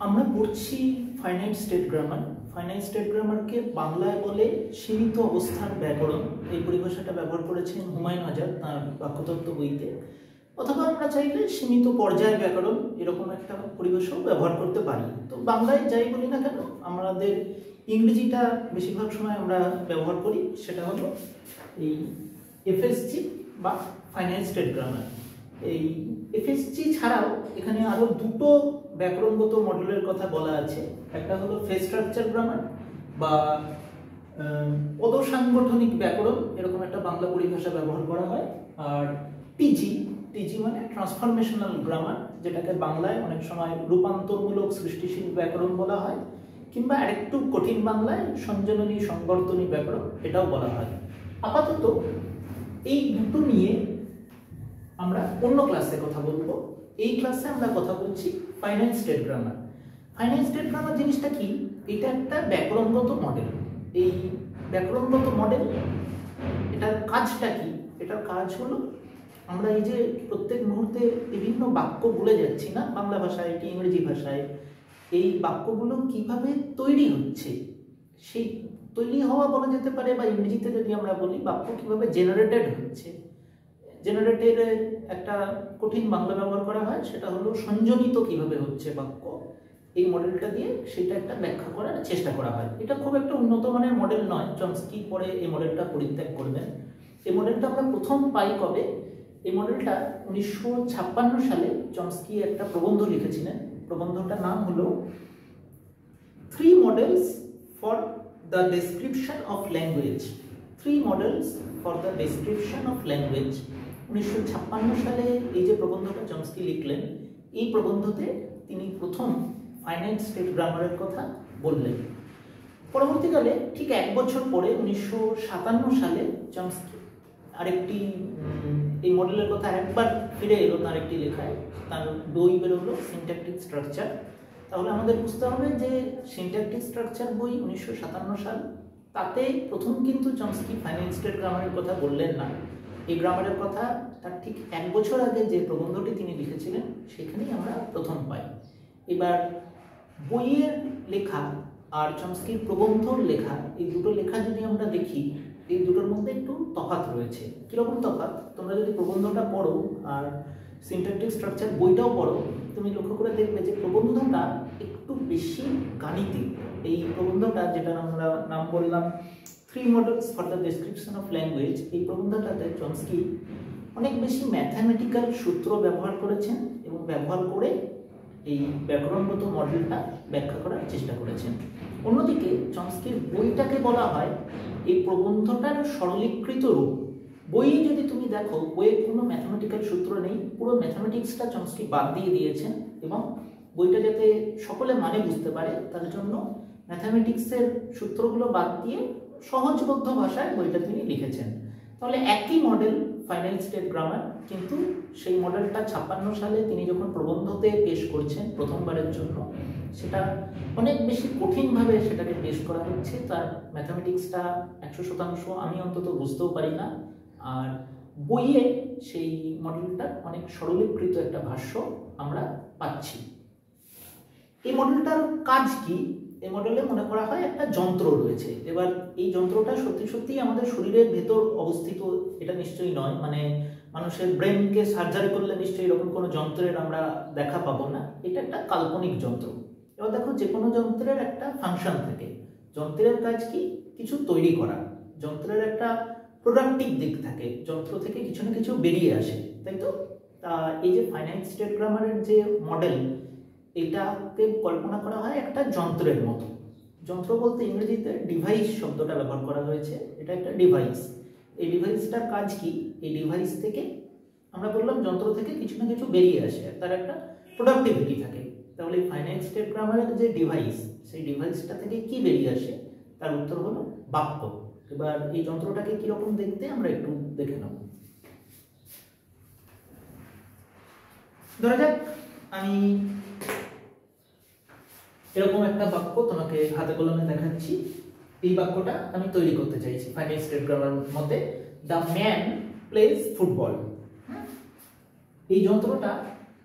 আমরা পড়ছি finite state grammar. Finite state গ্রামারকে বাংলায় বলে সীমিত অবস্থার ব্যাকরণ। এই পরিভাষাটা ব্যবহার করেছেন হুমায়ুন আজাদ তার বাক্যতত্ত্ব বইতে। অথবা আমরা চাইলে সীমিত পর্যায় ব্যাকরণ এরকম একটা পরিভাষাও ব্যবহার করতে পারি। তো বাংলায় যাই বলি না কেন, আমাদের ইংরেজিটা বেশিরভাগ সময় আমরা ব্যবহার করি, সেটা হলো এই এফএসজি বা ফাইনাইট স্টেট গ্রামার। এই এফএসজি ছাড়াও এখানে আরো দুটো ব্যাকরণগত মডেলের কথা বলা আছে। একটা হলো ফেজ স্ট্রাকচার গ্রামার বা পদসাংগঠনিক ব্যাকরণ, এরকম একটা বাংলা পরিভাষা ব্যবহার করা হয়। আর টিজি মানে ট্রান্সফরমেশনাল গ্রামার, যেটাকে বাংলায় অনেক সময় রূপান্তরমূলক সৃষ্টিশীল ব্যাকরণ বলা হয়, কিংবা আরেকটু কঠিন বাংলায় সঞ্জননী সংবর্ধনী ব্যাকরণ এটাও বলা হয়। আপাতত এই দুটো নিয়ে আমরা অন্য ক্লাসে কথা বলবো। এই ক্লাসে আমরা কথা বলছি finite state grammar. Finite state grammar জিনিসটা কি? এটা একটা ব্যাকরণগত মডেল। এই ব্যাকরণগত মডেল, এটার কাজটা কি? এটার কাজ হলো আমরা এই যে প্রত্যেক মুহূর্তে বিভিন্ন বাক্য ভুলে যাচ্ছি না, বাংলা ভাষায় কি ইংরেজি ভাষায়, এই বাক্যগুলো কিভাবে তৈরি হচ্ছে, সেই তৈরি হওয়া বলা যেতে পারে, বা ইংরেজিতে যদি আমরা বলি বাক্য কিভাবে জেনারেটেড হচ্ছে। জেনারেটেডের একটা কঠিন বাংলা ব্যবহার করা হয়, সেটা হলো সঞ্জনিত কিভাবে হচ্ছে বাক্য। এই মডেলটা দিয়ে সেটা একটা ব্যাখ্যা করার চেষ্টা করা হয়। এটা খুব একটা উন্নত মানের মডেল নয়, চমস্কি পরে এই মডেলটা পরিত্যাগ করবেন। এই মডেলটা আমরা প্রথম পাই কবে? এই মডেলটা 1956 সালে চমস্কি একটা প্রবন্ধ লিখেছিলেন। প্রবন্ধটার নাম হলো 3 Models for the Description of Language। 3 Models for the Description of Language। 1956 সালে এই যে প্রবন্ধটা চমস্কি লিখলেন, এই প্রবন্ধতে তিনি প্রথম ফাইনাইট স্টেট গ্রামারের কথা বললেন। পরবর্তীকালে ঠিক 1 বছর পরে 1957 সালে চমস্কি আরেকটি এই মডেলের কথা একবার ফিরে এলো তার একটি লেখায়। তার বই বেরোলো সিনট্যাকটিক স্ট্রাকচার। তাহলে আমাদের বুঝতে হবে যে সিনট্যাকটিক স্ট্রাকচার বই 1957 সাল, তাতে প্রথম কিন্তু চমস্কি ফাইনাইট স্টেট গ্রামারের কথা বললেন না। এই গ্রামারের কথা তার ঠিক 1 বছর আগে যে প্রবন্ধটি তিনি লিখেছিলেন সেখানেই আমরা প্রথম পাই। এবার বইয়ের লেখা আর চমস্কির প্রবন্ধর লেখা, এই দুটো লেখা যদি আমরা দেখি, এই দুটোর মধ্যে একটু তফাৎ রয়েছে। কিরকম তফাৎ? তোমরা যদি প্রবন্ধটা পড়ো আর সিনট্যাকটিক স্ট্রাকচার বইটাও পড়ো, তুমি লক্ষ্য করে দেখবে যে প্রবন্ধটা একটু বেশি গাণিতিক। এই প্রবন্ধটা, যেটা আমরা নাম বললাম 3 Models for the Description of Language, এই প্রবন্ধটাতে চমস্কি অনেক বেশি ম্যাথামেটিক্যাল সূত্র ব্যবহার করেছেন এবং ব্যবহার করে এই ব্যাকরণগত মডেলটা ব্যাখ্যা করার চেষ্টা করেছেন। অন্যদিকে চমস্কির বইটাকে বলা হয় এই প্রবন্ধটার সরলীকৃত রূপ। বইয়ে যদি তুমি দেখো, বইয়ে কোনো ম্যাথামেটিক্যাল সূত্র নেই, পুরো ম্যাথামেটিক্সটা চমস্কি বাদ দিয়ে দিয়েছেন, এবং বইটা যাতে সকলে মানে বুঝতে পারে তার জন্য ম্যাথামেটিক্সের সূত্রগুলো বাদ দিয়ে সহজবোধ্য ভাষায় বইটা তিনি লিখেছেন। তাহলে একই মডেল ফাইনাইট স্টেট গ্রামার, কিন্তু সেই মডেলটা 56 সালে তিনি যখন প্রবন্ধতে পেশ করছেন প্রথমবারের জন্য, সেটা অনেক বেশি কঠিনভাবে সেটাকে পেশ করা হচ্ছে। তার ম্যাথামেটিক্সটা 100% আমি অন্তত বুঝতেও পারি না। আর বইয়ে সেই মডেলটা অনেক সরলীকৃত একটা ভাষ্য আমরা পাচ্ছি। এই মডেলটার কাজ কি? এই মডেলে মনে করা হয় একটা যন্ত্র রয়েছে। এবার এই যন্ত্রটা সত্যি সত্যি আমাদের শরীরের ভেতর অবস্থিত এটা নিশ্চয়ই নয়, মানে মানুষের ব্রেনকে সার্জারি করলে নিশ্চয়ই এরকম কোনো যন্ত্রের আমরা দেখা পাবো না। এটা একটা কাল্পনিক যন্ত্র। এবার দেখো, যে কোনো যন্ত্রের একটা ফাংশন থাকে। যন্ত্রের কাজ কি? কিছু তৈরি করা। যন্ত্রের একটা প্রোডাক্টিভ দিক থাকে, যন্ত্র থেকে কিছু না কিছু বেরিয়ে আসে, তাই তো? এই যে ফাইনাইট স্টেট গ্রামারের যে মডেল, এটাকে কল্পনা করা হয় একটা যন্ত্রের মতো। যন্ত্র বলতে ইংরেজিতে ডিভাইস শব্দটা ব্যবহার করা হয়েছে। এটা একটা ডিভাইস। এই ডিভাইসটার কাজ কি? এই ডিভাইস থেকে, আমরা বললাম যন্ত্র থেকে কিছু না কিছু বেরিয়ে আসে, তার একটা প্রোডাক্টিভিটি থাকে। তাহলে এই ফাইনাইট স্টেট গ্রামারের যে ডিভাইস, সেই ডিভাইসটা থেকে কি বেরিয়ে আসে? তার উত্তর হলো বাক্য। এবার এই যন্ত্রটাকে কিরকম দেখতে আমরা একটু দেখে নেব। ধরা যাক আমি এরকম একটা বাক্য তোমাকে হাতে কলমে দেখাচ্ছি। এই বাক্যটা আমি তৈরি করতে চাইছি ফাইনাইট স্টেট গ্রামার মধ্যে। The man plays football. এই যন্ত্রটা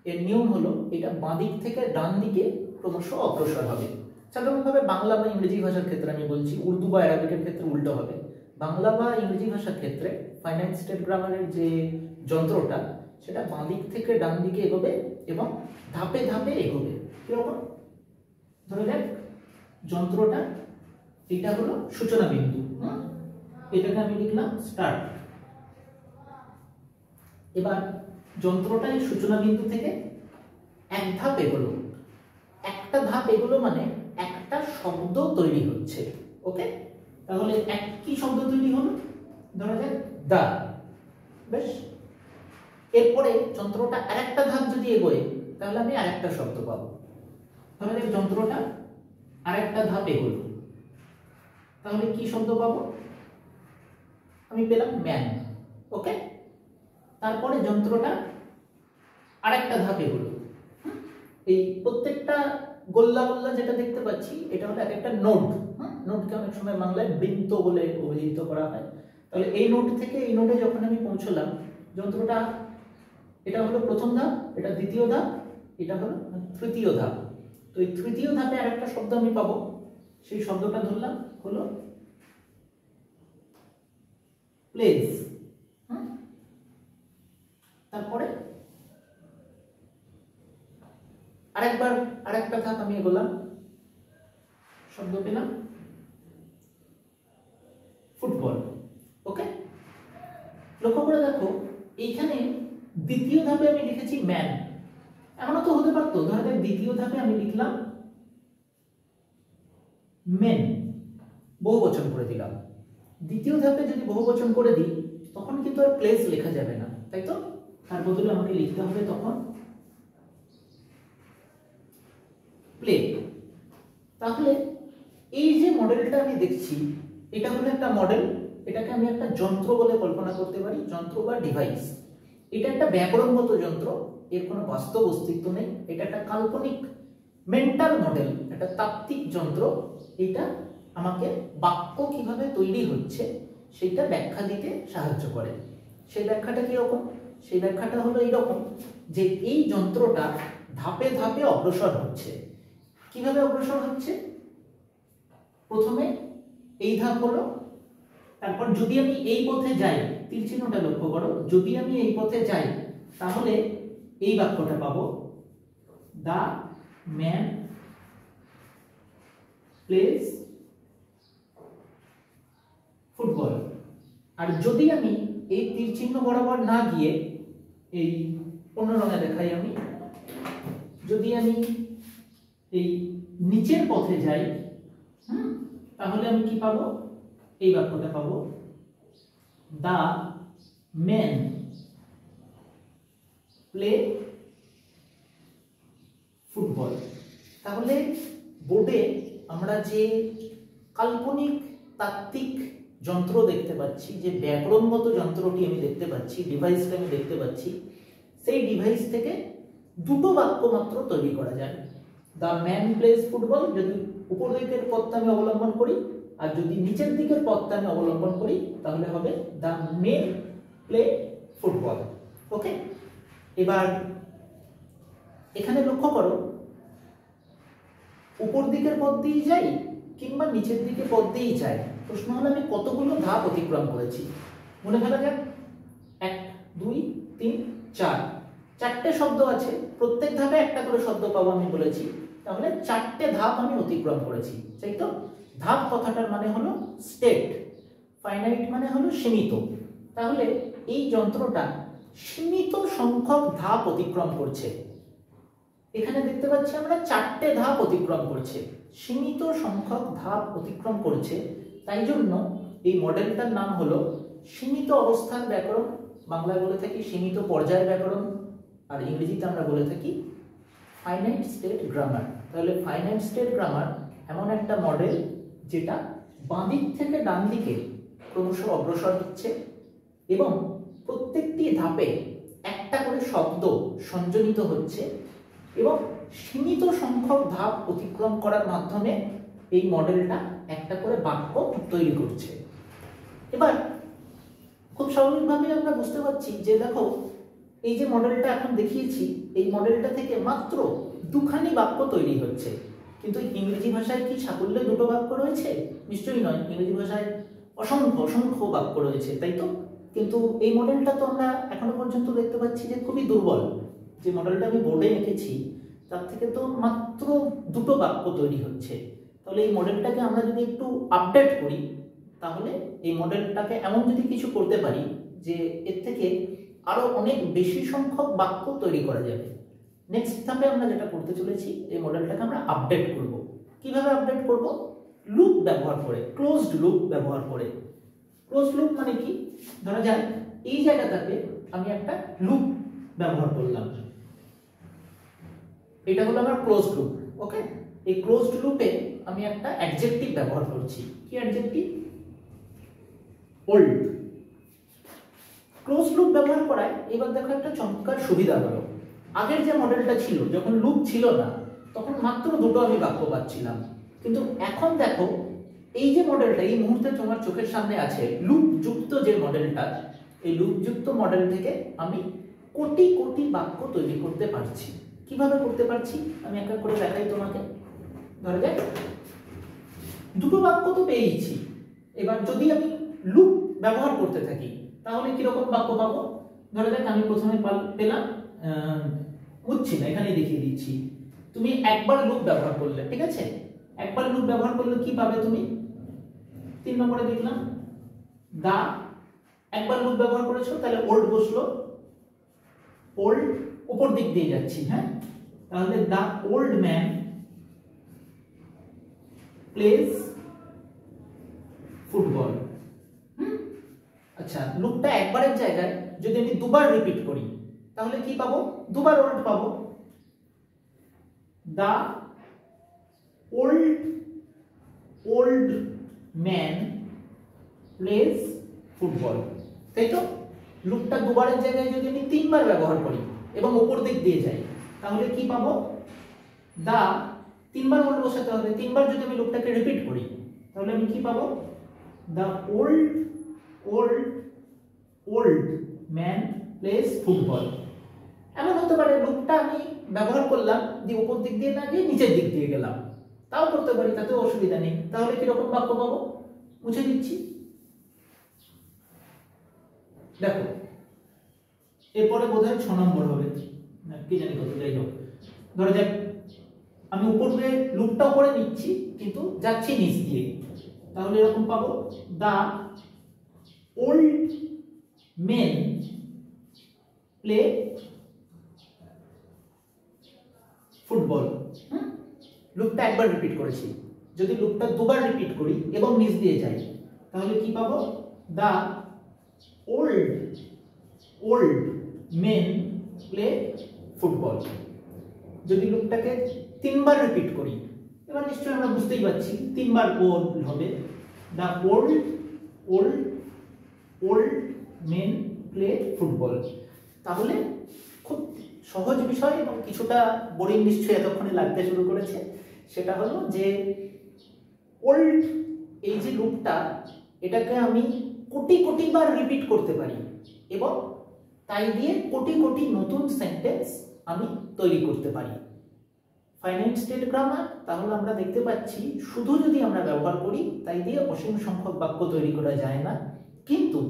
এর নিয়ম হলো এটা বাঁ দিক থেকে ডান দিকে ক্রমশ অগ্রসর হবে। সাধারণভাবে বাংলা বা ইংরেজি ভাষার ক্ষেত্রে আমি বলছি, উর্দু বা অ্যারাবিকের ক্ষেত্রে উল্টো হবে। বাংলা বা ইংরেজি ভাষার ক্ষেত্রে ফাইনাইট স্টেট গ্রামারের যে যন্ত্রটা সেটা বাঁ দিক থেকে ডান দিকে এগোবে এবং ধাপে ধাপে এগোবে। কিরকম? ধরে দেখ, যন্ত্রটা এটা হলো সূচনা বিন্দু, এটাকে আমি লিখলাম স্টার্ট। এবার যন্ত্রটা এই সূচনা বিন্দু থেকে এক ধাপ এগোলো, একটা ধাপ এগোলো মানে একটা শব্দ তৈরি হচ্ছে। ওকে, তাহলে কি শব্দ তৈরি হলো? ধরা যাক দা। বেশ, এরপরে যন্ত্রটা আরেকটা ধাপ যদি এগোয় তাহলে আমি আরেকটা শব্দ পাবো। ধরা যাক যন্ত্রটা আরেকটা ধাপ এগোলো, তাহলে কি শব্দ পাবো? আমি পেলাম ম্যান। ওকে, তারপরে যন্ত্রটা আরেকটা ধাপ এগোলো। এই প্রত্যেকটা গোল্লা গোল্লা যেটা দেখতে পাচ্ছি এটা হলো এক একটা নোড। নোডকে অনেক সময় বাংলায় বৃত্ত বলে অভিহিত করা হয়। তাহলে এই নোড থেকে এই নোডে যখন আমি পৌঁছলাম, যন্ত্রটা এটা হলো প্রথম ধাপ, এটা দ্বিতীয় ধাপ, এটা হলো তৃতীয় ধাপ। তো এই তৃতীয় ধাপে আরেকটা শব্দ আমি পাবো, সেই শব্দটা ধরলাম হলো প্লেস। তারপরে আরেকবার আরেকটা ধাপ আমি এগোলাম, শব্দ পেলাম ফুটবল। ওকে, লক্ষ্য করে দেখো এইখানে দ্বিতীয় ধাপে আমি লিখেছি ম্যান। এমনও তো হতে পারতো, ধরা যাক দ্বিতীয় ধাপে আমি লিখলাম মেন, বহুবচন করে দিলাম। দ্বিতীয় ধাপে যদি বহুবচন করে দিই তখন কিন্তু আর প্লেস লেখা যাবে না, তাই তো? তার বদলে আমাকে লিখতে হবে তখন প্লে। তাহলে এই যে মডেলটা আমি দেখছি এটা হলো একটা মডেল, এটাকে আমি একটা যন্ত্র বলে কল্পনা করতে পারি, যন্ত্র বা ডিভাইস। এটা একটা ব্যাকরণগত যন্ত্র, এর কোনো বাস্তব অস্তিত্ব নেই। এটা একটা কাল্পনিক মেন্টাল মডেল, একটা তাত্ত্বিক যন্ত্র। এটা আমাকে বাক্য কিভাবে তৈরি হচ্ছে সেটা ব্যাখ্যা দিতে সাহায্য করে। সেই ব্যাখ্যাটা কিরকম? সেই ব্যাখ্যাটা হলো এইরকম যে এই যন্ত্রটা ধাপে ধাপে অগ্রসর হচ্ছে। কিভাবে অগ্রসর হচ্ছে? প্রথমে এই ধাপ হলো, তারপর যদি আমি এই পথে যাই, তীর চিহ্নটা লক্ষ্য করো, যদি আমি এই পথে যাই তাহলে এই বাক্যটা পাবো, দা ম্যান প্লেস ফুটবল। আর যদি আমি এই তীর চিহ্ন বরাবর না গিয়ে এই অন্য রঙে দেখাই, আমি যদি আমি এই নিচের পথে যাই তাহলে আমি কি পাবো? এই বাক্যটা পাবো, দা মেন প্লে ফুটবল। তাহলে বোর্ডে আমরা যে কাল্পনিক তাত্ত্বিক যন্ত্র দেখতে পাচ্ছি, যে ব্যাকরণগত যন্ত্রটি আমি দেখতে পাচ্ছি, ডিভাইসটা আমি দেখতে পাচ্ছি, সেই ডিভাইস থেকে দুটো বাক্য মাত্র তৈরি করা যায়। দ্য ম্যান প্লেস ফুটবল যদি উপর দিকের পথটা আমি অবলম্বন করি, আর যদি নিচের দিকের পথটা আমি অবলম্বন করি তাহলে হবে দ্য মেন প্লে ফুটবল। ওকে, এবার এখানে লক্ষ্য করো, উপর দিকের পথ দিয়ে যাই কিংবা নিচের দিকে পথ দিয়েই যাই, প্রশ্ন হলো আমি কতগুলো ধাপ অতিক্রম করেছি। মনে ফেলা যাক 1 2 3 4, চারটে শব্দ আছে, প্রত্যেক ধাপে একটা করে শব্দ পাবো আমি বলেছি, তাহলে চারটে ধাপ আমি অতিক্রম করেছি, তাই তো? ধাপ কথাটার মানে হলো স্টেট, ফাইনাইট মানে হলো সীমিত। তাহলে এই যন্ত্রটা সীমিত সংখ্যক ধাপ অতিক্রম করছে। এখানে দেখতে পাচ্ছি আমরা চারটে ধাপ অতিক্রম করছে, সীমিত সংখ্যক ধাপ অতিক্রম করছে। তাই জন্য এই মডেলটার নাম হলো সীমিত অবস্থার ব্যাকরণ, বাংলায় বলে থাকি সীমিত পর্যায়ের ব্যাকরণ, আর ইংরেজিতে আমরা বলে থাকি ফাইনাইট স্টেট গ্রামার। তাহলে ফাইনাইট স্টেট গ্রামার এমন একটা মডেল যেটা বাঁ দিক থেকে ডান দিকে ক্রমশ অগ্রসর হচ্ছে এবং প্রত্যেকটি ধাপে একটা করে শব্দ সংযোজিত হচ্ছে এবং সীমিত সংখ্যক ধাপ অতিক্রম করার মাধ্যমে এই মডেলটা একটা করে বাক্য তৈরি করছে। এবার খুব স্বাভাবিকভাবে আমরা বুঝতে পারছি যে দেখো এই যে মডেলটা এখন দেখিয়েছি, এই মডেলটা থেকে মাত্র দুখানি বাক্য তৈরি হচ্ছে। কিন্তু ইংরেজি ভাষায় কি সাকল্যে দুটো বাক্য রয়েছে? নিশ্চয়ই নয়। ইংরেজি ভাষায় অসংখ্য অসংখ্য বাক্য রয়েছে, তাই তো? কিন্তু এই মডেলটা তো আমরা এখনো পর্যন্ত দেখতে পাচ্ছি যে খুবই দুর্বল। যে মডেলটা আমি বোর্ডে এঁকেছি তার থেকে তো মাত্র দুটো বাক্য তৈরি হচ্ছে। তাহলে এই মডেলটাকে আমরা যদি একটু আপডেট করি, তাহলে এই মডেলটাকে এমন যদি কিছু করতে পারি যে এর থেকে আরো অনেক বেশি সংখ্যক বাক্য তৈরি করা যাবে। নেক্সট ধাপে আমরা যেটা করতে চলেছি, এই মডেলটাকে আমরা আপডেট করব। কিভাবে আপডেট করব? লুপ ব্যবহার করে, ক্লোজড লুপ ব্যবহার করে। ক্লোজড লুপ মানে কি? ধরা যাক এই জায়গাটাতে আমি একটা লুপ ব্যবহার করলাম, এটা হলো আমার ক্লোজড লুপ। ওকে, এই ক্লোজড লুপে আমি একটা অ্যাডজেক্টিভ ব্যবহার করছি। কি অ্যাডজেক্টিভ? ওল্ড। ক্লোজড লুপ ব্যবহার করায় এবার দেখো একটা চমৎকার সুবিধা হলো। আগের যে মডেলটা ছিল, যখন লুপ ছিল না, তখন মাত্র দুটো আমি বাক্য পাচ্ছিলাম। কিন্তু এখন দেখো এই যে মডেলটা এই মুহূর্তে তোমার চোখের সামনে আছে, লুপ যুক্ত যে মডেলটা, এই লুপ যুক্ত মডেল থেকে আমি কোটি কোটি বাক্য তৈরি করতে পারছি। কিভাবে করতে পারছি আমি একটা করে দেখাই তোমাকে। ধরা যাক দুটো বাক্য তো পেয়েছি, এবার যদি আমি লুপ ব্যবহার করতে থাকি তাহলে কিরকম বাক্য পাবো? ধরা যাক আমি প্রথমে পেলাম, বুঝছি না, এখানে দেখিয়ে দিচ্ছি। তুমি একবার লুপ ব্যবহার করলে, ঠিক আছে? একবার লুপ ব্যবহার করলে কি পাবে তুমি? 3 নম্বরে দেখলাম দা, একবার লুপ ব্যবহার করেছো, তাহলে ওল্ড বসলো। ওল্ড উপর দিক দিয়ে যাচ্ছি, হ্যাঁ? তাহলে the old man plays football. আচ্ছা, লুপটা একবারের জায়গায় যদি আমি দুবার রিপিট করি তাহলে কি পাবো? দুবার ওল্ড পাবো। The old man plays football, তাই তো? লুপটা দুবারের জায়গায় যদি আমি 3 বার ব্যবহার করি এবং উপর দিক দিয়ে যাই তাহলে কি পাবো? দা 3 বার ওল্ড বসাতে হবে। 3 বার যদি আমি লুপটাকে রিপিট করি তাহলে আমি কি পাবো? The old man plays football. এমন হতে পারে লুপটা আমি ব্যবহার করলাম দিয়ে উপর দিক দিয়ে না গিয়ে নিচের দিক দিয়ে গেলাম, তাও করতে পারি, তাতেও অসুবিধা নেই। তাহলে কিরকম বাক্য পাবো? মুছে দিচ্ছি, দেখো এরপরে বোধহয় 6 নম্বর হবে, কি জানি কত, যাই হোক। ধরা যাক আমি উপরে লুপটা উপরে নিচ্ছি কিন্তু যাচ্ছি নিচ দিয়ে, তাহলে এরকম পাবো the old men play football. লুপটা একবার রিপিট করেছি, যদি লুপটা দুবার রিপিট করি এবং নিচ দিয়ে যাই তাহলে কি পাবো? The old men play football. যদি লুপটাকে 3 বার রিপিট করি, এবার নিশ্চয়ই আমরা বুঝতেই পারছি 3 বার ওল্ড হবে। The old men play football. তাহলে খুব সহজ বিষয় এবং কিছুটা বোরিং নিশ্চয়ই এতক্ষণে লাগতে শুরু করেছে। সেটা হলো যে ওল্ড এই যে লুপটা, এটাকে আমি কোটি কোটি বার রিপিট করতে পারি এবং তাই দিয়ে কোটি কোটি নতুন সেন্টেন্স আমি তৈরি করতে পারি। ফাইনাইট স্টেট গ্রামার তাহলে আমরা দেখতে পাচ্ছি শুধু যদি আমরা ব্যবহার করি তাই দিয়ে অসীম সংখ্যক বাক্য তৈরি করা যায় না, কিন্তু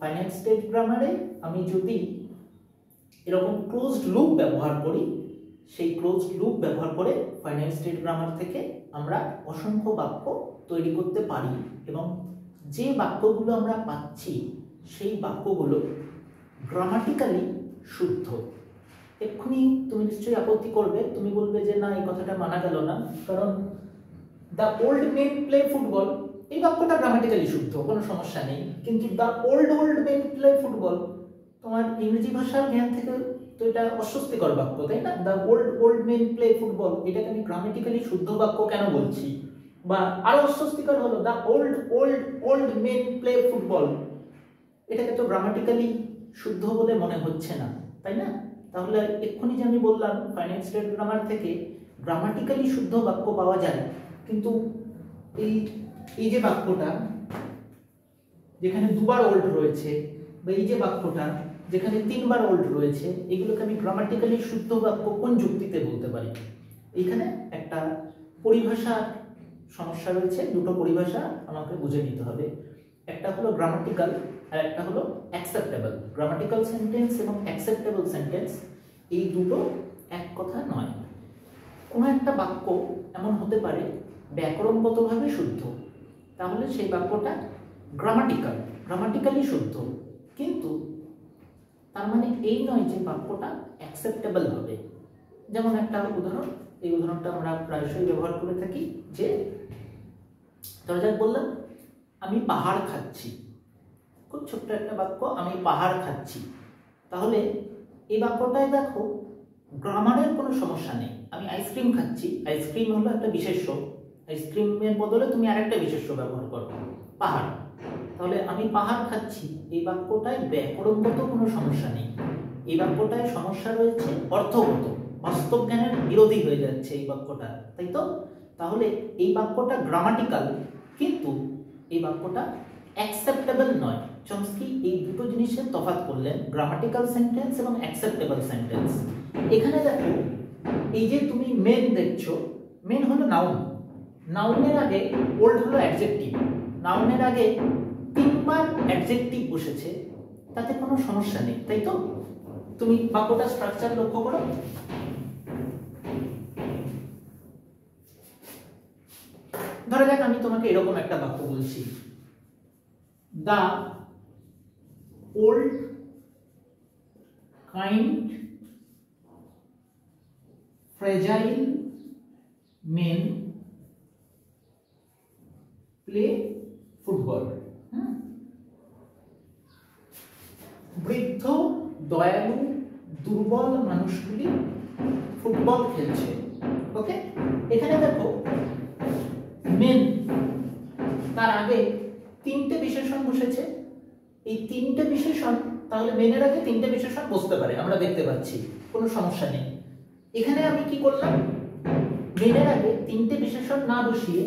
ফাইনাইট স্টেট গ্রামারে আমি যদি এরকম ক্লোজড লুপ ব্যবহার করি, সেই ক্লোজড লুপ ব্যবহার করে ফাইনাইট স্টেট গ্রামার থেকে আমরা অসংখ্য বাক্য তৈরি করতে পারি এবং যে বাক্যগুলো আমরা পাচ্ছি সেই বাক্যগুলো গ্রামাটিক্যালি শুদ্ধ। এক্ষুনি তুমি নিশ্চয়ই আপত্তি করবে, তুমি বলবে যে না, এই কথাটা মানা গেল না, কারণ the old men play football এই বাক্যটা গ্রামাটিক্যালি শুদ্ধ, কোনো সমস্যা নেই। কিন্তু the old men play football তোমার ইংরেজি ভাষার জ্ঞান থেকে তো এটা অস্বস্তিকর বাক্য, তাই না? The old men play football, এটাকে আমি গ্রামাটিক্যালি শুদ্ধ বাক্য কেন বলছি? বা আরো অস্বস্তিকর হলো the old men play football, এটাকে তো গ্রামাটিক্যালি শুদ্ধ বলে মনে হচ্ছে না, তাই না? তাহলে এক্ষুনি যে আমি বললাম ফাইনাইট স্টেট গ্রামার থেকে গ্রামাটিক্যালি শুদ্ধ বাক্য পাওয়া যায়, কিন্তু এই যে বাক্যটা যেখানে দুবার ওল্ড রয়েছে, বা এই যে বাক্যটা যেখানে 3বার ওল্ড রয়েছে, এগুলোকে আমি গ্রামাটিক্যালি শুদ্ধ বাক্য কোন যুক্তিতে বলতে পারি? এখানে একটা পরিভাষার সমস্যা রয়েছে, দুটো পরিভাষা আমাকে বুঝে নিতে হবে। একটা হলো গ্রামাটিক্যাল আর একটা হলো অ্যাকসেপ্টেবল। গ্রামাটিক্যাল সেন্টেন্স এবং অ্যাকসেপ্টেবল সেন্টেন্স এই দুটো এক কথা নয়। কোনো একটা বাক্য এমন হতে পারে ব্যাকরণগতভাবে শুদ্ধ, তাহলে সেই বাক্যটা গ্রামাটিক্যালি শুদ্ধ, কিন্তু তার মানে এই নয় যে বাক্যটা অ্যাকসেপ্টেবল হবে। যেমন একটা উদাহরণ, এই উদাহরণটা আমরা প্রায়শই ব্যবহার করে থাকি, যে ধরা যাক বললাম আমি পাহাড় খাচ্ছি, খুব ছোট্ট একটা বাক্য, আমি পাহাড় খাচ্ছি। তাহলে এই বাক্যটায় দেখো গ্রামারের কোনো সমস্যা নেই। আমি আইসক্রিম খাচ্ছি, আইসক্রিম হলো একটা বিশেষ্য, আইসক্রিমের বদলে তুমি আরেকটা বিশেষ্য ব্যবহার করো, পাহাড়। তাহলে আমি পাহাড় খাচ্ছি, এই বাক্যটায় ব্যাকরণগত কোনো সমস্যা নেই। এই বাক্যটায় সমস্যা রয়েছে অর্থগত, বাস্তব জ্ঞানের বিরোধী হয়ে যাচ্ছে এই বাক্যটা, তাই তো? তাহলে এই বাক্যটা গ্রামাটিক্যাল, কিন্তু এই বাক্যটা অ্যাকসেপ্টেবল নয়। চমস্কি এই দুটো জিনিসের তফাৎ করলেন, গ্রামাটিক্যাল সেন্টেন্স এবং অ্যাকসেপ্টেবল সেন্টেন্স। এখানে দেখো এই যে তুমি মেন দেখছো, মেন হলো নাউন, নাউনের আগে ওল্ড হলো অ্যাডজেক্টিভ, নাউনের আগে 3বার অ্যাডজেক্টিভ বসেছে, তাতে কোনো সমস্যা নেই, তাই তো? তুমি বাক্যটা স্ট্রাকচার লক্ষ্য করো। ধরা যাক আমি তোমাকে এরকম একটা বাক্য বলছি, the old kind fragile men play football. বৃদ্ধ দয়ালু দুর্বল মানুষগুলি ফুটবল খেলছে। ওকে, এখানে দেখো মেন, তার আগে 3টে বিশেষণ বসেছে। এই 3টে বিশেষণ, তাহলে মেনের আগে 3টে বিশেষণ বসতে পারে, আমরা দেখতে পাচ্ছি, কোনো সমস্যা নেই। এখানে আমি কি করলাম, মেনের আগে 3টে বিশেষণ না বসিয়ে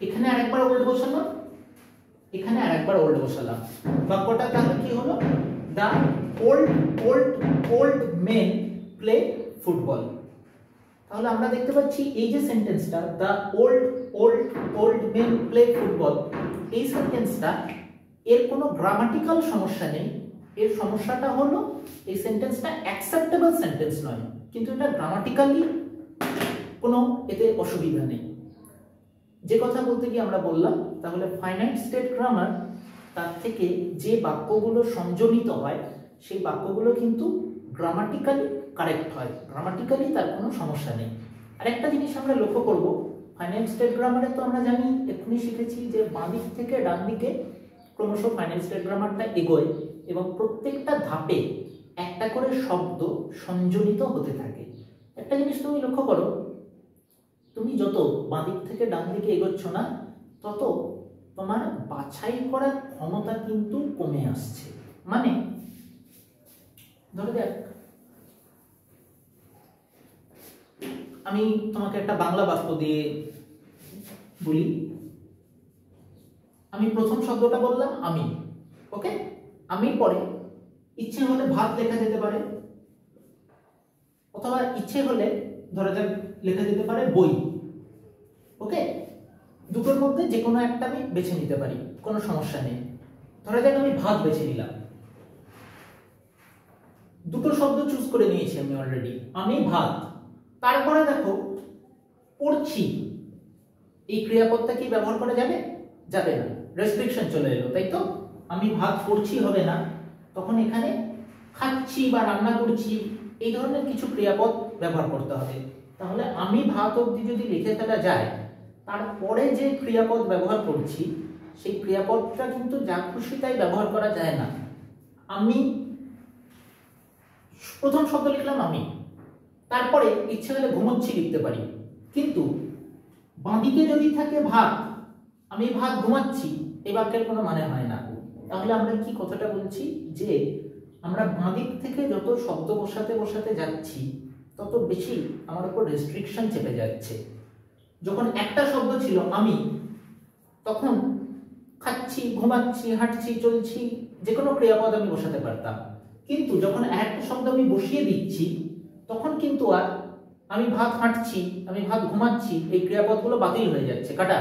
এখানে আরেকবার ওল্ড বসালাম, এখানে আরেকবার ওল্ড বসালাম। বাক্যটা তাহলে কি হলো, the old men play football. তাহলে আমরা দেখতে পাচ্ছি এই যে সেন্টেন্সটা, the old men play football, এই সেন্টেন্সটা এর কোনো গ্রামাটিক্যাল সমস্যা নেই। এর সমস্যাটা হলো এই সেন্টেন্সটা অ্যাকসেপ্টেবল সেন্টেন্স নয়, কিন্তু এটা গ্রামাটিক্যালি কোনো এতে অসুবিধা নেই। যে কথা বলতে গিয়ে আমরা বললাম, তাহলে ফাইনাইট স্টেট গ্রামার, তার থেকে যে বাক্যগুলো সংযোজিত হয় সেই বাক্যগুলো কিন্তু গ্রামাটিক্যালি কারেক্ট হয়, গ্রামাটিক্যালি তার কোনো সমস্যা নেই। আর একটা জিনিস আমরা লক্ষ্য করব, ফাইনাইট স্টেট গ্রামারে তো আমরা জানি, এক্ষুনি শিখেছি যে বাঁ দিক থেকে ডান দিকে ক্রমশ ফাইনাইট স্টেট গ্রামারটা এগোয় এবং প্রত্যেকটা ধাপে একটা করে শব্দ সংযোজিত হতে থাকে। একটা জিনিস তুমি লক্ষ্য করো, তুমি যত বাঁ দিক থেকে ডান দিকে এগোচ্ছ না, তত তোমার বাছাই করার ক্ষমতা কিন্তু কমে আসছে। মানে ধরে দেখ, আমি তোমাকে একটা বাংলা বাক্য দিয়ে বলি। আমি প্রথম শব্দটা বললাম আমি, ওকে, আমি পরে ইচ্ছে হলে ভাত লেখা যেতে পারে, অথবা ইচ্ছে হলে ধরা যাক লেখা যেতে পারে বই। ওকে, দুটোর মধ্যে যে কোনো একটা আমি বেছে নিতে পারি, কোনো সমস্যা নেই। ধরা যাক আমি ভাত বেছে নিলাম, দুটো শব্দ চুজ করে নিয়েছি আমি অলরেডি, আমি ভাত। তারপরে দেখো পড়ছি, এই ক্রিয়াপদটা কি ব্যবহার করা যাবে? যাবে না, রেস্ট্রিকশন চলে এলো, তাই তো? আমি ভাত পড়ছি হবে না, তখন এখানে খাচ্ছি বা রান্না করছি এই ধরনের কিছু ক্রিয়াপদ ব্যবহার করতে হবে। তাহলে আমি ভাত অবধি যদি লিখে ফেলা যায়, তারপরে যে ক্রিয়াপদ ব্যবহার করছি সেই ক্রিয়াপদটা কিন্তু যা খুশি তাই ব্যবহার করা যায় না। আমি প্রথম শব্দ লিখলাম আমি, তারপরে ইচ্ছে হলে ঘুমোচ্ছি লিখতে পারি, কিন্তু বাঁদিকে যদি থাকে ভাত, আমি ভাত ঘুমাচ্ছি, এই বাক্যের কোনো মানে হয় না। তাহলে আমরা কি কথাটা বলছি, যে আমরা বাঁদিক থেকে যত শব্দ বসাতে বসাতে যাচ্ছি তত বেশি আমার উপর রেস্ট্রিকশন চেপে যাচ্ছে। যখন একটা শব্দ ছিল আমি, তখন খাচ্ছি খাচ্ছি, ঘুমাচ্ছি, হাঁটছি, চলছি, যে কোনো ক্রিয়াপদ আমি বসাতে পারতাম। কিন্তু যখন একটা শব্দ আমি বসিয়ে দিচ্ছি তখন কিন্তু আর আমি ভাত হাঁটছি, আমি ভাত ঘুমাচ্ছি এই ক্রিয়াপদগুলো বাতিল হয়ে যাচ্ছে, কাটা।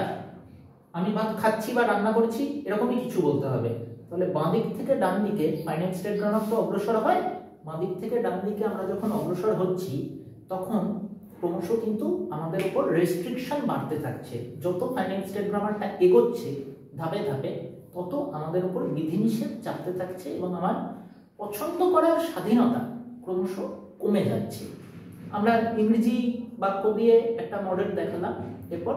আমি ভাত খাচ্ছি বা রান্না করছি এরকমই কিছু বলতে হবে। তাহলে বাঁ দিক থেকে ডান দিকে ফাইনাইট স্টেট গ্রামার তো অগ্রসর হয়, বাঁ দিক থেকে ডান দিকে আমরা যখন অগ্রসর হচ্ছি তখন ক্রমশ কিন্তু আমাদের উপর রেস্ট্রিকশন বাড়তে থাকছে। যত ফাইনাইট স্টেট গ্রামারটা এগোচ্ছে ধাপে ধাপে তত আমাদের উপর বিধিনিষেধ চাপতে থাকছে এবং আমার পছন্দ করার স্বাধীনতা ক্রমশ কমে যাচ্ছে। আমরা ইংরেজি বাক্য দিয়ে একটা মডেল দেখালাম, এরপর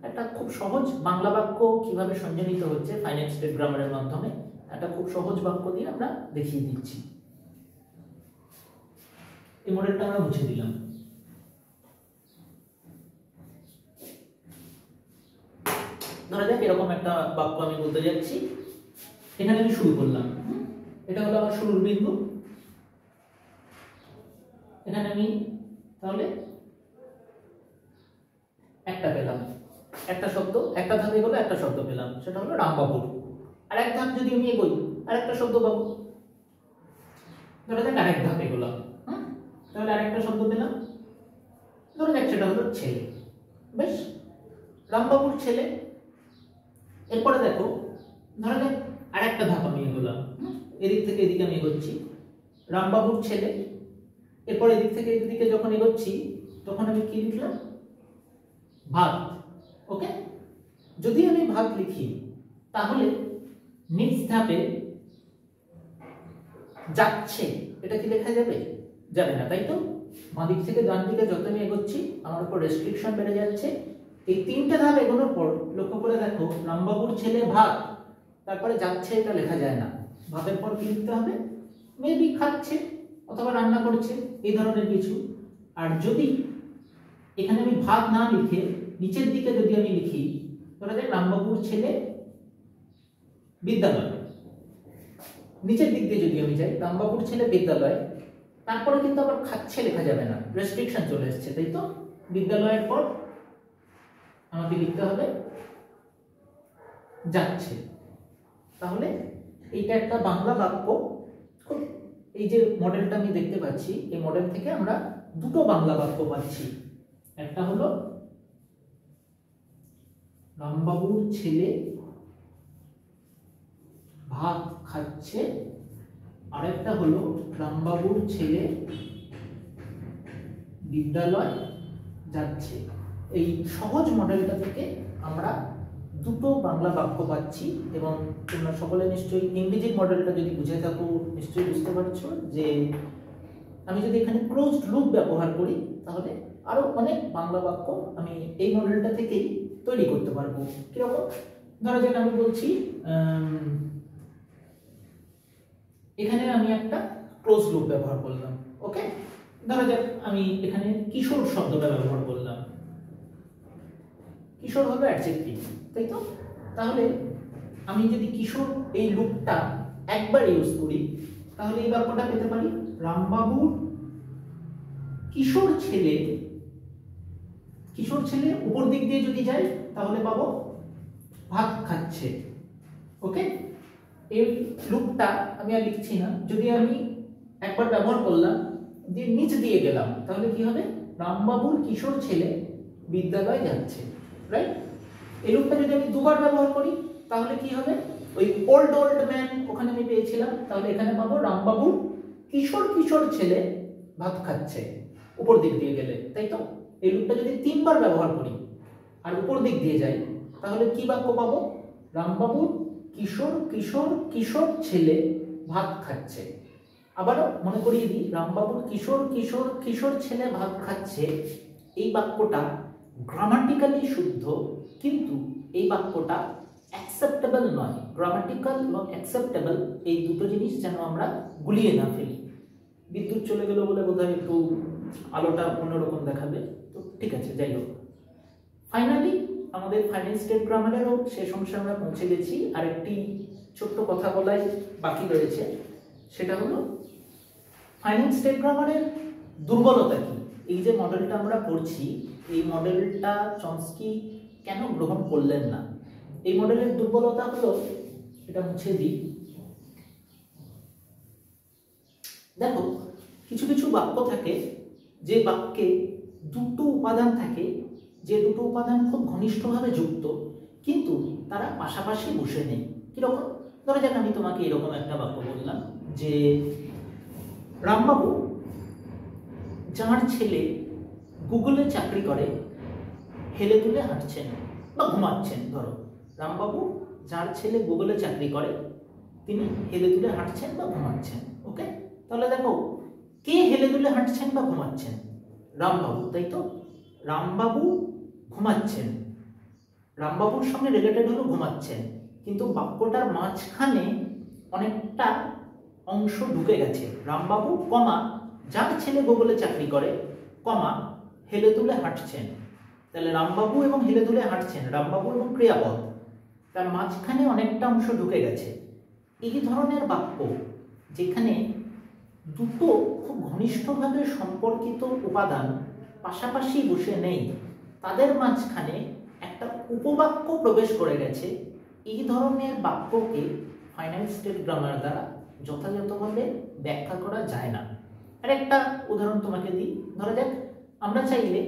একটা খুব সহজ বাংলা বাক্য কিভাবে সঞ্চালিত হচ্ছে ফাইনাইট স্টেট গ্রামারের মাধ্যমে একটা খুব সহজ বাক্য দিয়ে আমরা দেখিয়ে দিচ্ছি। এই মডেলটা আমরা মুছে দিলাম। ধরা যাক এরকম একটা বাক্য আমি বলতে যাচ্ছি, এখানে আমি শুরু করলাম, এটা হলো আমার শুরুর বিন্দু। এখানে আমি তাহলে একটা পেলাম, একটা শব্দ, একটা ধাপে গেলে একটা শব্দ পেলাম, সেটা হলো রামবাবুর। আর এক ধাপ যদি আমি এগোই আর একটা শব্দ পাবো, ধরা যাক আরেক ধাপে গেলাম, তাহলে আরেকটা শব্দ পেলাম, ধরা যাক সেটা হলো ছেলে। বেশ, রামবাবুর ছেলে। এরপরে দেখো ধরা যাক আরেকটা ধাপ আমি এগোলাম, এদিক থেকে এদিকে আমি এগোচ্ছি, রামবাবুর ছেলে। এরপর এদিক থেকে এদিকে যখন এগোচ্ছি তখন আমি কি লিখলাম? ভাত। ওকে, যদি আমি ভাত লিখি তাহলে নিচ ধাপে যাচ্ছে এটা কি লেখা যাবে? যাবে না, তাই তো? বাঁ দিক থেকে ডান দিকে যত আমি এগোচ্ছি আমার উপর রেস্ট্রিকশন বেড়ে যাচ্ছে। এই তিনটে ধাপ এগোনোর পর লক্ষ্য করে দেখো রামবাবুর ছেলে ভাত, তারপরে যাচ্ছে এটা লেখা যায় না। ভাতের পর কি লিখতে হবে? মেবি খাচ্ছে অথবা রান্না করছে, এই ধরনের কিছু। আর যদি এখানে আমি ভাত না লিখে নিচের দিকে যদি আমি লিখি, ধরা যাক রামবাবুর ছেলে বিদ্যালয়, নিচের দিক দিয়ে যদি আমি যাই রামবাবুর ছেলে বিদ্যালয়, তারপরে কিন্তু আবার খাচ্ছে লেখা যাবে না, রেস্ট্রিকশন চলে এসেছে, তাই তো? বিদ্যালয়ের পর আমাকে লিখতে হবে যাচ্ছে। তাহলে এইটা একটা বাংলা বাক্য। এই যে মডেলটা আমি দেখতে পাচ্ছি, এই মডেল থেকে আমরা দুটো বাংলা বাক্য পাচ্ছি। একটা হলো রামবাবুর ছেলে ভাত খাচ্ছে, আরেকটা হলো রামবাবুর ছেলে বিদ্যালয় যাচ্ছে। এই সহজ মডেলটা থেকে আমরা দুটো বাংলা বাক্য পাচ্ছি এবং তোমরা সকলে নিশ্চয়ই ইংরেজি মডেলটা যদি বুঝে থাকো নিশ্চয়ই বুঝতে পারছো যে আমি যদি এখানে ক্লোজড লুপ ব্যবহার করি তাহলে আরো অনেক বাংলা বাক্য আমি এই মডেলটা থেকেই তৈরি করতে পারবো। কিরকম? ধরা যাক আমি বলছি এখানে আমি একটা ক্লোজ লুপ ব্যবহার করলাম। ওকে, ধরা যাক আমি এখানে কিশোর শব্দটা ব্যবহার করলাম। কিশোর হবে অ্যাডজেক্টিভ, তাই তো? তাহলে আমি যদি কিশোর এই লুপটা একবার ইউজ করি তাহলে এই বাক্যটা পেতে পারি রামবাবুর কিশোর ছেলে। কিশোর ছেলে উপর দিক দিয়ে যদি যাই তাহলে পাবো ভাত খাচ্ছে। ওকে, এই লুপটা আমি আর লিখছি না, যদি আমি একবার ব্যবহার করলাম দিয়ে নিচ দিয়ে গেলাম তাহলে কি হবে? রামবাবুর কিশোর ছেলে বিদ্যালয় যাচ্ছে, রাইট? এই লুপটা যদি আমি দুবার ব্যবহার করি তাহলে কি হবে? ওই ওল্ড ম্যান ওখানে আমি পেয়েছিলাম, তাহলে এখানে পাবো রামবাবুর কিশোর ছেলে ভাত খাচ্ছে উপর দিক দিয়ে গেলে, তাই তো? এই লুপটা যদি তিনবার ব্যবহার করি আর উপর দিক দিয়ে যাই তাহলে কি বাক্য পাবো? রামবাবুর কিশোর ছেলে ভাত খাচ্ছে। আবারও মনে করিয়ে দিই, রামবাবুর কিশোর ছেলে ভাত খাচ্ছে এই বাক্যটা গ্রামাটিক্যালি শুদ্ধ, কিন্তু এই বাক্যটা অ্যাকসেপ্টেবল নয়। গ্রামাটিক্যাল এবং অ্যাকসেপ্টেবল এই দুটো জিনিস যেন আমরা গুলিয়ে না ফেলি। বিদ্যুৎ চলে গেল বলে বোধহয় একটু আলোটা অন্যরকম দেখাবে, তো ঠিক আছে, যাই হোক। ফাইনালি আমাদের ফাইনাল স্টেট গ্রামারেরও শেষ অংশে আমরা পৌঁছে গেছি। আর একটি ছোট্ট কথা বলাই বাকি রয়েছে, সেটা হলো ফাইনাল স্টেট গ্রামারের দুর্বলতা কি। এই যে মডেলটা আমরা পড়ছি, এই মডেলটা চমস্কি কেন গ্রহণ করলেন না? এই মডেলের দুর্বলতা হলো এটা মুছে দিই। দেখো কিছু কিছু বাক্য থাকে যে বাক্যে দুটো উপাদান থাকে, যে দুটো উপাদান খুব ঘনিষ্ঠভাবে যুক্ত কিন্তু তারা পাশাপাশি বসে নেই। কিরকম? ধরা যাক আমি তোমাকে এরকম একটা বাক্য বললাম যে রামবাবু যার ছেলে গুগলে চাকরি করে হেলে দুলে হাঁটছেন বা ঘুমাচ্ছেন। ধরো রামবাবু যার ছেলে গুগলে চাকরি করে তিনি হেলে দুলে হাঁটছেন বা ঘুমাচ্ছেন। ওকে, তাহলে দেখো কে হেলে দুলে হাঁটছেন বা ঘুমাচ্ছেন? রামবাবু, তাই তো? রামবাবু ঘুমাচ্ছেন, রামবাবুর সঙ্গে রিলেটেড হলো ঘুমাচ্ছেন, কিন্তু বাক্যটার মাঝখানে অনেকটা অংশ ঢুকে গেছে। রামবাবু কমা যার ছেলে গুগলে চাকরি করে কমা হেলে দুলে হাঁটছেন। তাহলে রামবাবু এবং হেলে দুলে হাঁটছেন, রামবাবু এবং ক্রিয়াপদ, তার মাঝখানে অনেকটা অংশ ঢুকে গেছে। এই ধরনের বাক্য যেখানে দুটো খুব ঘনিষ্ঠভাবে সম্পর্কিত উপাদান পাশাপাশি বসে নেই, তাদের মাঝখানে একটা উপবাক্য প্রবেশ করে গেছে, এই ধরনের বাক্যকে ফাইনাইট স্টেট গ্রামার দ্বারা যথাযথভাবে ব্যাখ্যা করা যায় না। আর একটা উদাহরণ তোমাকে দিই। ধরা যাক আমরা চাইলে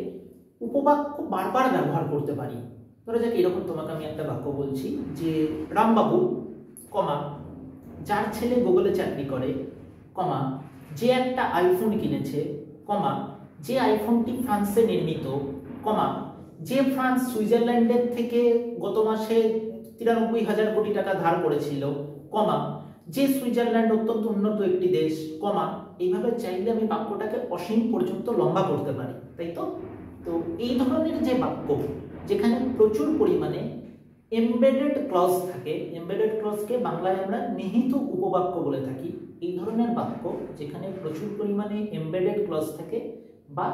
উপবাক্য বারবার ব্যবহার করতে পারি। ধরা যাক এরকম তোমাকে আমি একটা বাক্য বলছি যে রামবাবু কমা যার ছেলে গুগলে চাকরি করে কমা যে একটা আইফোন কিনেছে কমা যে আইফোনটি ফ্রান্সে নির্মিত কমা যে ফ্রান্স সুইজারল্যান্ডের থেকে গত মাসে 93,000 কোটি টাকা ধার করেছিল কমা যে সুইজারল্যান্ড অত্যন্ত উন্নত একটি দেশ কমা। এইভাবে চাইলে আমি বাক্যটাকে অসীম পর্যন্ত লম্বা করতে পারি, তাই তো? তো এই ধরনের যে বাক্য যেখানে প্রচুর পরিমাণে এমবেডেড ক্লজ থাকে, এমবেডেড ক্লজকে বাংলায় আমরা নিহিত উপবাক্য বলে থাকি। এই ধরনের বাক্য যেখানে প্রচুর পরিমাণে এমবেডেড ক্লজ থাকে বা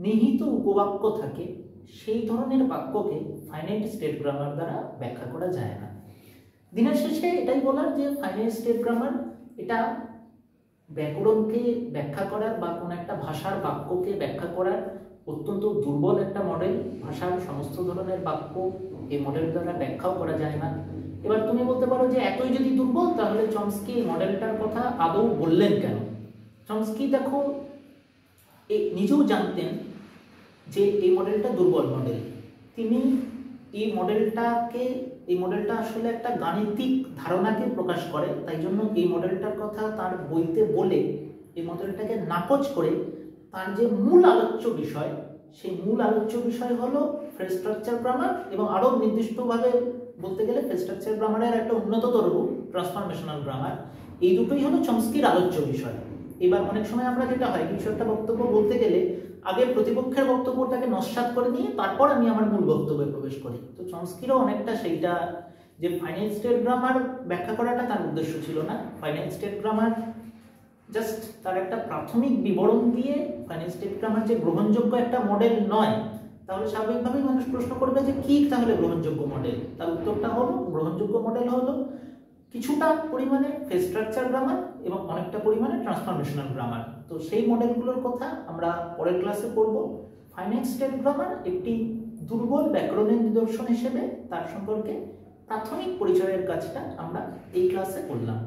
নিহিত উপবাক্য থাকে, সেই ধরনের বাক্যকে ফাইনাইট স্টেট গ্রামার দ্বারা ব্যাখ্যা করা যায় না। দিনের শেষে এটাই বলার যে ফাইনাইট স্টেট গ্রামার এটা ব্যাকরণকে ব্যাখ্যা করার বা কোনো একটা ভাষার বাক্যকে ব্যাখ্যা করার অত্যন্ত দুর্বল একটা মডেল। ভাষার সমস্ত ধরনের বাক্য এই মডেল দ্বারা ব্যাখ্যাও করা যায় না। এবার তুমি বলতে পারো যে এতই যদি দুর্বল তাহলে চমস্কি এই মডেলটার কথা আদৌ বললেন কেন? চমস্কি দেখো নিজেও জানতেন যে এই মডেলটা দুর্বল মডেল। তিনি এই মডেলটা আসলে একটা গাণিতিক ধারণাকে প্রকাশ করে, তাই জন্য এই মডেলটার কথা তার বইতে বলে এই মডেলটাকে নাকচ করে তার যে মূল আলোচ্য বিষয়, সেই মূল আলোচ্য বিষয় হলো ফ্রেজ স্ট্রাকচার গ্রামার এবং আরো নির্দিষ্টভাবে বলতে গেলে ফ্রেজ স্ট্রাকচার গ্রামারের একটা উন্নততর রূপ ট্রান্সফরমেশনাল গ্রামার। এই দুটোই হলো চমস্কির আলোচ্য বিষয়। এবার অনেক সময় আমরা যেটা হয় কিছু একটা বক্তব্য বলতে গেলে আগে প্রতিপক্ষের বক্তব্যটাকে নস্যাৎ করে নিয়ে তারপর আমি আমার মূল বক্তব্যে প্রবেশ করি। তো চমস্কিরও অনেকটা সেইটা, যে ফাইনাইট স্টেট গ্রামার ব্যাখ্যা করাটা তার উদ্দেশ্য ছিল না। ফাইনাইট স্টেট গ্রামার জাস্ট তার একটা প্রাথমিক বিবরণ দিয়ে ফাইনাইট স্টেট গ্রামার যে গ্রহণযোগ্য একটা মডেল নয়, তাহলে স্বাভাবিকভাবেই মানুষ প্রশ্ন করবে যে কি তাহলে গ্রহণযোগ্য মডেল? তার উত্তরটা হলো গ্রহণযোগ্য মডেল হলো কিছুটা পরিমাণে ফ্রেজ স্ট্রাকচার গ্রামার এবং অনেকটা পরিমাণে ট্রান্সফরমেশনাল গ্রামার। তো সেই মডেলগুলোর কথা আমরা পরের ক্লাসে পড়ব। ফাইনাইট স্টেট গ্রামার একটি দুর্বল ব্যাকরণের নিদর্শন হিসেবে তার সম্পর্কে প্রাথমিক পরিচয়ের কাজটা আমরা এই ক্লাসে করলাম।